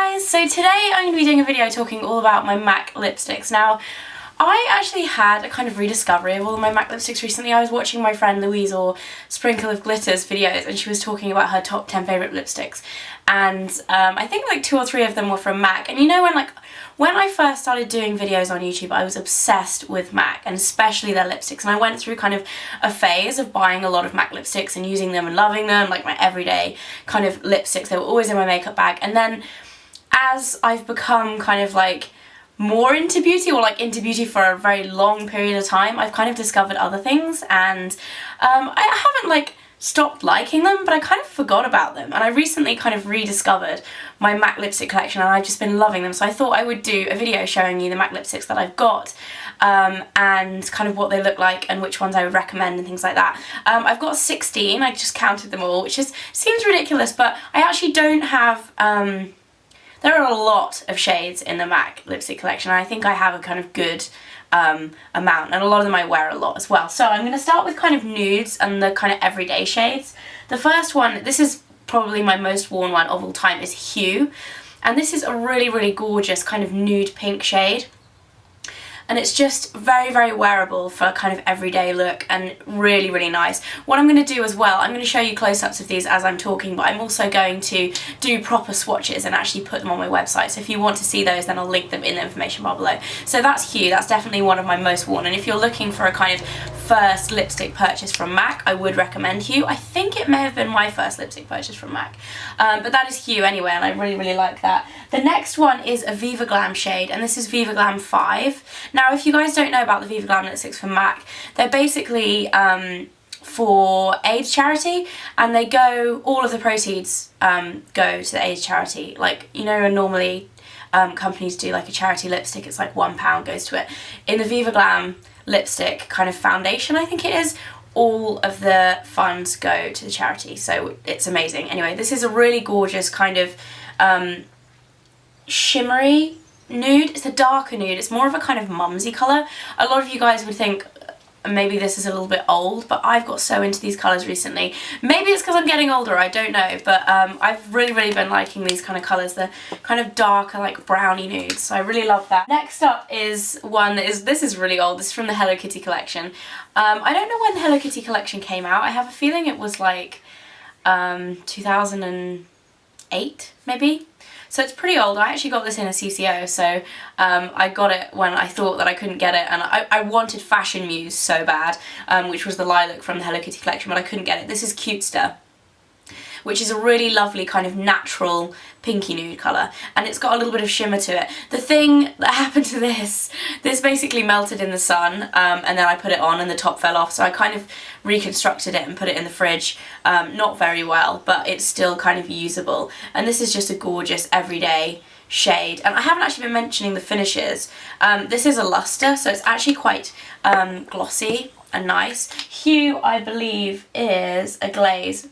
guys! So today I'm going to be doing a video talking all about my MAC lipsticks. Now, I actually had a kind of rediscovery of all of my MAC lipsticks recently. I was watching my friend Louise or Sprinkle of Glitters videos and she was talking about her top 10 favourite lipsticks. And I think like 2 or 3 of them were from MAC. And you know when I first started doing videos on YouTube, I was obsessed with MAC and especially their lipsticks. And I went through kind of a phase of buying a lot of MAC lipsticks and using them and loving them, like my everyday kind of lipsticks. They were always in my makeup bag. And then as I've become kind of like more into beauty, or like into beauty for a very long period of time, I've kind of discovered other things, and I haven't like stopped liking them, but I kind of forgot about them, and I recently kind of rediscovered my MAC lipstick collection and I've just been loving them. So I thought I would do a video showing you the MAC lipsticks that I've got and kind of what they look like and which ones I would recommend and things like that. I've got 16, I just counted them all, which just seems ridiculous, but I actually don't have there are a lot of shades in the MAC lipstick collection, and I think I have a kind of good amount, and a lot of them I wear a lot as well. So I'm going to start with kind of nudes and the kind of everyday shades. The first one, this is probably my most worn one of all time, is Hue, and this is a really, really gorgeous kind of nude pink shade. And it's just very, very wearable for a kind of everyday look and really, really nice. What I'm going to do as well, I'm going to show you close-ups of these as I'm talking, but I'm also going to do proper swatches and actually put them on my website. So if you want to see those, then I'll link them in the information bar below. So that's Hue, that's definitely one of my most worn. And if you're looking for a kind of first lipstick purchase from MAC, I would recommend Hue. I think it may have been my first lipstick purchase from MAC. But that is Hue anyway, and I really, really like that. The next one is a Viva Glam shade, and this is Viva Glam 5. Now, if you guys don't know about the Viva Glam lipsticks from MAC, they're basically for AIDS charity, and they go, all of the proceeds go to the AIDS charity. Like, you know, normally companies do like a charity lipstick, it's like £1 goes to it. In the Viva Glam lipstick kind of foundation, I think it is, all of the funds go to the charity, so it's amazing. Anyway, this is a really gorgeous kind of shimmery nude. It's a darker nude, it's more of a kind of mumsy colour. A lot of you guys would think maybe this is a little bit old, but I've got so into these colours recently. Maybe it's because I'm getting older, I don't know, but I've really, really been liking these kind of colours. They're kind of darker, like browny nudes, so I really love that. Next up is one that is, this is really old, this is from the Hello Kitty collection. I don't know when the Hello Kitty collection came out. I have a feeling it was like 2008 maybe. So it's pretty old. I actually got this in a CCO, so I got it when I thought that I couldn't get it, and I wanted Fashion Muse so bad, which was the lilac from the Hello Kitty collection, but I couldn't get it. This is Cutester, which is a really lovely kind of natural pinky nude colour, and it's got a little bit of shimmer to it. The thing that happened to this basically melted in the sun, and then I put it on and the top fell off, so I kind of reconstructed it and put it in the fridge. Not very well, but it's still kind of usable, and this is just a gorgeous everyday shade. And I haven't actually been mentioning the finishes. This is a luster, so it's actually quite glossy and nice. Hue, I believe, is a glaze,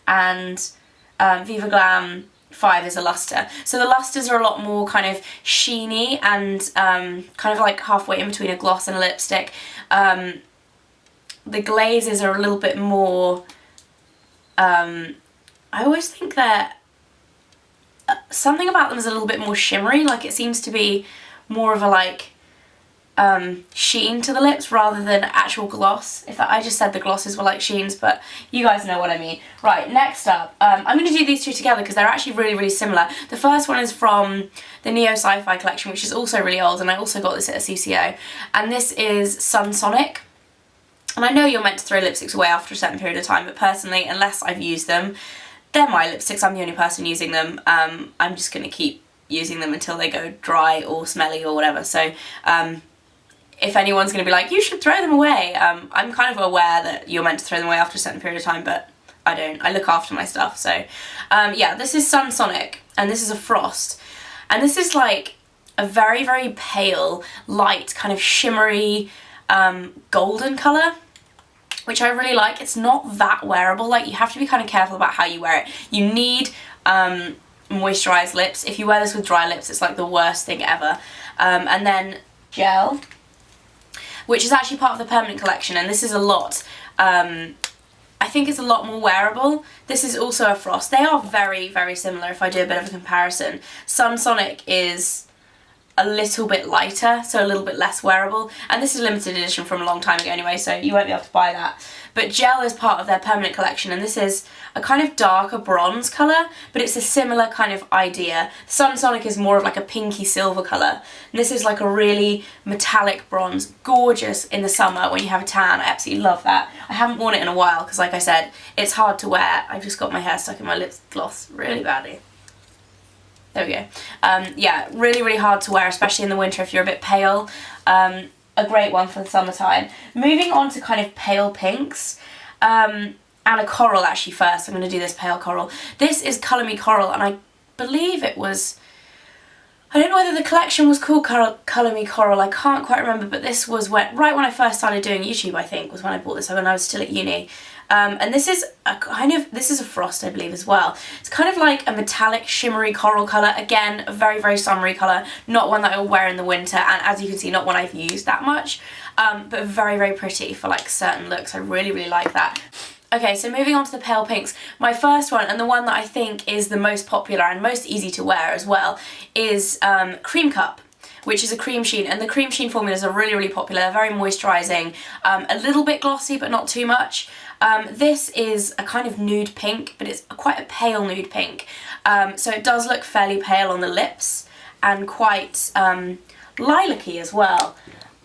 and Viva Glam 5 is a luster. So the lusters are a lot more kind of sheeny and kind of like halfway in between a gloss and a lipstick. The glazes are a little bit more, I always think that something about them is a little bit more shimmery, like it seems to be more of a like sheen to the lips rather than actual gloss. I just said the glosses were like sheens, but you guys know what I mean. Right, next up, I'm going to do these two together because they're actually really, really similar. The first one is from the Neo Sci-Fi collection, which is also really old, and I also got this at a CCO, and this is Sun Sonic. And I know you're meant to throw lipsticks away after a certain period of time, but personally, unless I've used them, they're my lipsticks, I'm the only person using them. I'm just going to keep using them until they go dry or smelly or whatever, so if anyone's going to be like, you should throw them away, I'm kind of aware that you're meant to throw them away after a certain period of time, but I don't. I look after my stuff, so yeah, this is Sun Sonic, and this is a Frost, and this is like a very, very pale, light, kind of shimmery, golden colour, which I really like. It's not that wearable, like you have to be kind of careful about how you wear it. You need moisturised lips. If you wear this with dry lips, it's like the worst thing ever. And then Gel, which is actually part of the permanent collection, and this is a lot I think it's a lot more wearable. This is also a Frost. They are very, very similar if I do a bit of a comparison. Sunsonic is a little bit lighter, so a little bit less wearable, and this is a limited edition from a long time ago anyway, so you won't be able to buy that. But Gel is part of their permanent collection, and this is a kind of darker bronze colour, but it's a similar kind of idea. Sunsonic is more of like a pinky silver colour, and this is like a really metallic bronze, gorgeous in the summer when you have a tan. I absolutely love that. I haven't worn it in a while because, like I said, it's hard to wear. I've just got my hair stuck in my lip gloss really badly. There we go. Yeah, really, really hard to wear, especially in the winter if you're a bit pale. A great one for the summertime. Moving on to kind of pale pinks. And a coral actually first. I'm going to do this pale coral. This is Colour Me Coral, and I believe it was... I don't know whether the collection was called Colour Me Coral, I can't quite remember, but this was right when I first started doing YouTube, I think, was when I bought this, when I was still at uni. And this is a Frost, I believe, as well. It's kind of like a metallic, shimmery coral colour. Again, a very, very summery colour. Not one that I will wear in the winter, and as you can see, not one I've used that much. But very, very pretty for like certain looks. I really, really like that. Okay, so moving on to the pale pinks. My first one, and the one that I think is the most popular and most easy to wear as well, is Cream Cup, which is a cream sheen, and the cream sheen formulas are really, really popular. They're very moisturising, a little bit glossy, but not too much. This is a kind of nude pink, but it's quite a pale nude pink. So it does look fairly pale on the lips, and quite lilac-y as well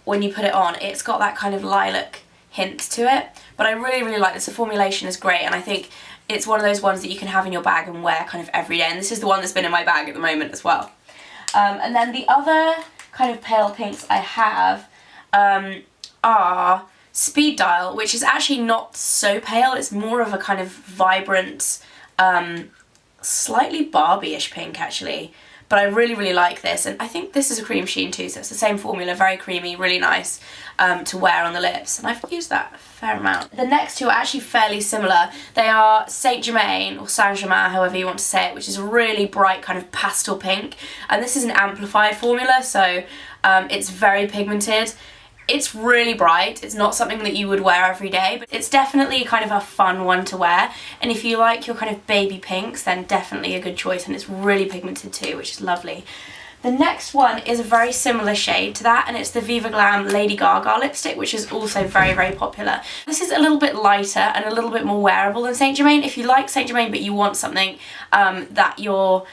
when you put it on. It's got that kind of lilac hint to it, but I really, really like this. The formulation is great, and I think it's one of those ones that you can have in your bag and wear kind of every day, and this is the one that's been in my bag at the moment as well. And then the other kind of pale pinks I have are Speed Dial, which is actually not so pale. It's more of a kind of vibrant, slightly Barbie-ish pink actually. But I really, really like this, and I think this is a cream sheen too, so it's the same formula, very creamy, really nice to wear on the lips, and I've used that a fair amount. The next two are actually fairly similar. They are Saint Germain, or Saint Germain, however you want to say it, which is a really bright kind of pastel pink, and this is an amplified formula, so it's very pigmented. It's really bright. It's not something that you would wear every day, but it's definitely kind of a fun one to wear. And if you like your kind of baby pinks, then definitely a good choice, and it's really pigmented too, which is lovely. The next one is a very similar shade to that, and it's the Viva Glam Lady Gaga lipstick, which is also very, very popular. This is a little bit lighter and a little bit more wearable than Saint Germain. If you like Saint Germain but you want something that you're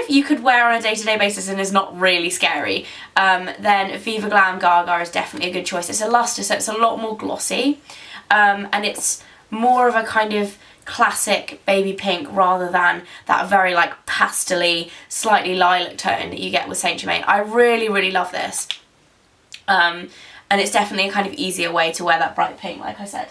you could wear on a day-to-day basis and is not really scary, then Viva Glam Gaga is definitely a good choice. It's a luster, so it's a lot more glossy, and it's more of a kind of classic baby pink rather than that very like pastel-y, slightly lilac tone that you get with Saint Germain. I really, really love this. And it's definitely a kind of easier way to wear that bright pink, like I said.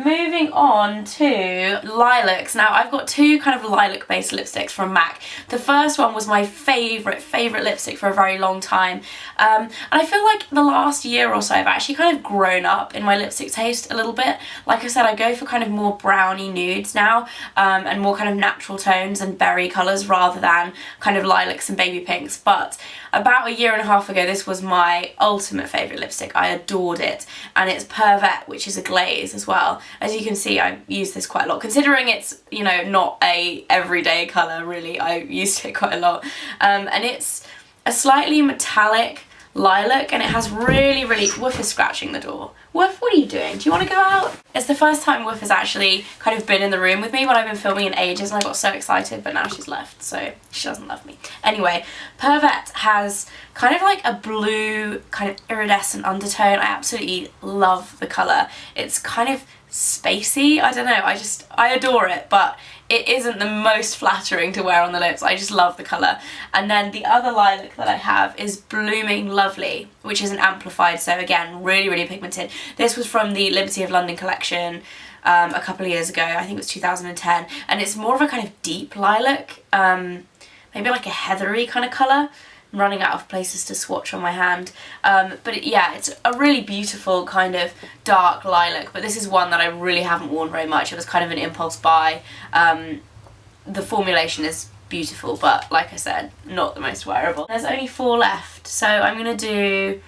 Moving on to lilacs. Now I've got two kind of lilac based lipsticks from MAC. The first one was my favourite lipstick for a very long time, and I feel like the last year or so I've actually kind of grown up in my lipstick taste a little bit. Like I said, I go for kind of more browny nudes now, and more kind of natural tones and berry colours rather than kind of lilacs and baby pinks. But about a year and a half ago, this was my ultimate favourite lipstick. I adored it, and it's Pervette, which is a glaze as well. As you can see, I use this quite a lot. Considering it's, you know, not a everyday colour, really, I used it quite a lot. And it's a slightly metallic lilac, and it has really, really... Woof is scratching the door. Woof, what are you doing? Do you want to go out? It's the first time Woof has actually kind of been in the room with me, but I've been filming in ages and I got so excited, but now she's left, so she doesn't love me. Anyway, Pervette has kind of like a blue, kind of iridescent undertone. I absolutely love the colour. It's kind of spacey, I don't know, I adore it, but it isn't the most flattering to wear on the lips. I just love the colour. And then the other lilac that I have is Blooming Lovely, which is an amplified, so again, really, really pigmented. This was from the Liberty of London collection a couple of years ago, I think it was 2010, and it's more of a kind of deep lilac, maybe like a heathery kind of colour. I'm running out of places to swatch on my hand, but yeah, it's a really beautiful kind of dark lilac, but this is one that I really haven't worn very much. It was kind of an impulse buy. The formulation is beautiful, but like I said, not the most wearable. There's only 4 left, so I'm going to do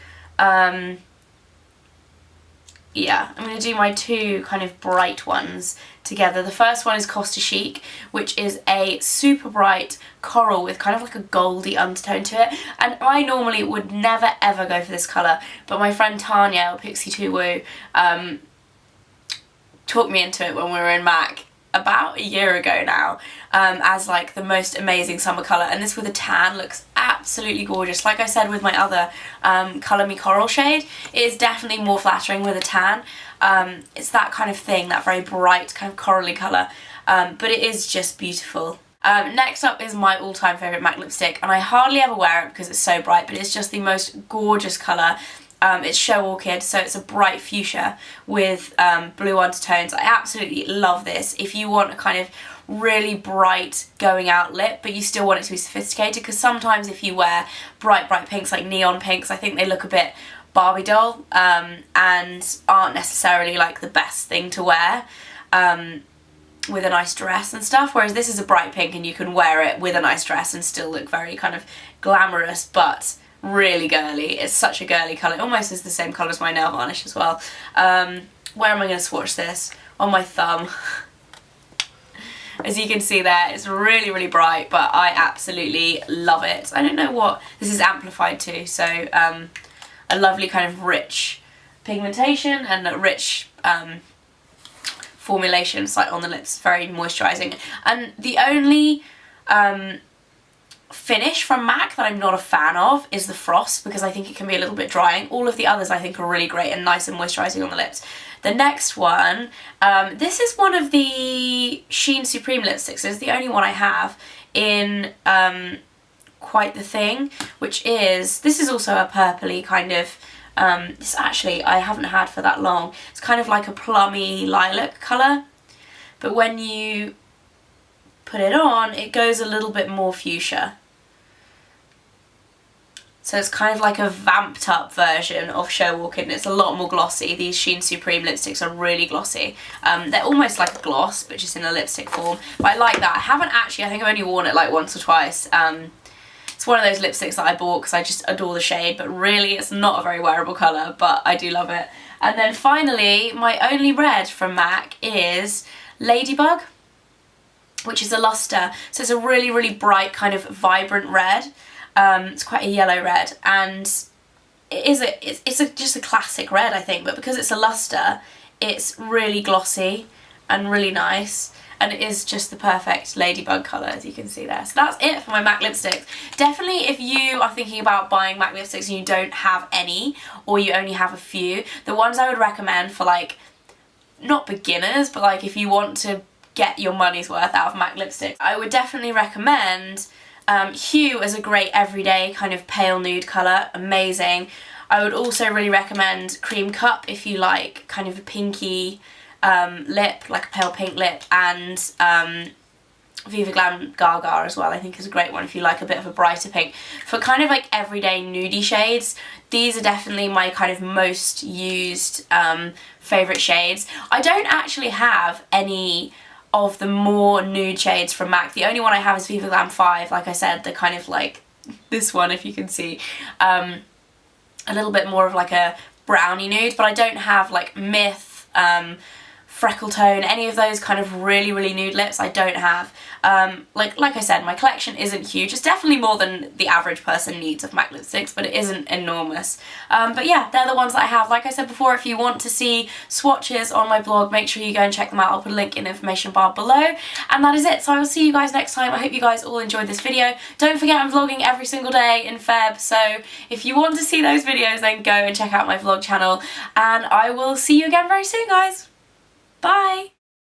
yeah, I'm going to do my two kind of bright ones together. The first one is Costa Chic, which is a super bright coral with kind of like a goldy undertone to it, and I normally would never ever go for this colour, but my friend Tanya, Pixie 2 Woo, talked me into it when we were in MAC about a year ago now, as like the most amazing summer colour, and this with a tan looks absolutely gorgeous. Like I said with my other Colour Me Coral shade, it is definitely more flattering with a tan. It's that kind of thing, that very bright kind of corally colour, but it is just beautiful. Next up is my all-time favourite MAC lipstick, and I hardly ever wear it because it's so bright, but it's just the most gorgeous colour. It's Show Orchid, so it's a bright fuchsia with blue undertones. I absolutely love this. If you want a kind of really bright going out lip, but you still want it to be sophisticated, because sometimes if you wear bright pinks, like neon pinks, I think they look a bit Barbie doll, and aren't necessarily like the best thing to wear with a nice dress and stuff, whereas this is a bright pink and you can wear it with a nice dress and still look very kind of glamorous, but really girly. It's such a girly colour. It almost is the same colour as my nail varnish as well. Where am I going to swatch this? On my thumb. As you can see there, it's really, really bright, but I absolutely love it. I don't know what this is amplified to, so a lovely kind of rich pigmentation and a rich formulation. It's like on the lips, very moisturising. And the only finish from MAC that I'm not a fan of is the frost, because I think it can be a little bit drying. All of the others I think are really great and nice and moisturising on the lips. The next one, this is one of the Sheen Supreme lipsticks. It's the only one I have in Quite the Thing, which is, this is also a purpley kind of, this actually I haven't had for that long. It's kind of like a plummy lilac colour, but when you put it on, it goes a little bit more fuchsia. So it's kind of like a vamped up version of Show Orchid, and it's a lot more glossy. These Sheen Supreme lipsticks are really glossy. They're almost like a gloss, but just in a lipstick form. But I like that. I haven't actually, I think I've only worn it like once or twice. It's one of those lipsticks that I bought because I just adore the shade, but really it's not a very wearable colour, but I do love it. And then finally, my only red from MAC is Ladybug, which is a luster. So it's a really, really bright kind of vibrant red. It's quite a yellow red, and it's just a classic red, I think, but because it's a luster, it's really glossy and really nice, and it is just the perfect ladybug colour, as you can see there. So that's it for my MAC lipsticks. Definitely, if you are thinking about buying MAC lipsticks and you don't have any, or you only have a few, the ones I would recommend for, like, not beginners, but like if you want to get your money's worth out of MAC lipsticks, I would definitely recommend Hue as a great everyday kind of pale nude colour, amazing. I would also really recommend Cream Cup if you like kind of a pinky lip, like a pale pink lip, and Viva Glam Gaga as well, I think is a great one if you like a bit of a brighter pink. For kind of like everyday nudie shades, these are definitely my kind of most used favourite shades. I don't actually have any of the more nude shades from MAC. The only one I have is Viva Glam 5, like I said, the kind of like this one, if you can see, a little bit more of like a brownie nude, but I don't have like Myth, Freckle Tone, any of those kind of really, really nude lips I don't have. Like I said, my collection isn't huge. It's definitely more than the average person needs of MAC lipsticks, but it isn't enormous. But yeah, they're the ones that I have. Like I said before, if you want to see swatches on my blog, make sure you go and check them out. I'll put a link in the information bar below. And that is it. So I will see you guys next time. I hope you guys all enjoyed this video. Don't forget I'm vlogging every single day in Feb, so if you want to see those videos, then go and check out my vlog channel. And I will see you again very soon, guys. Bye!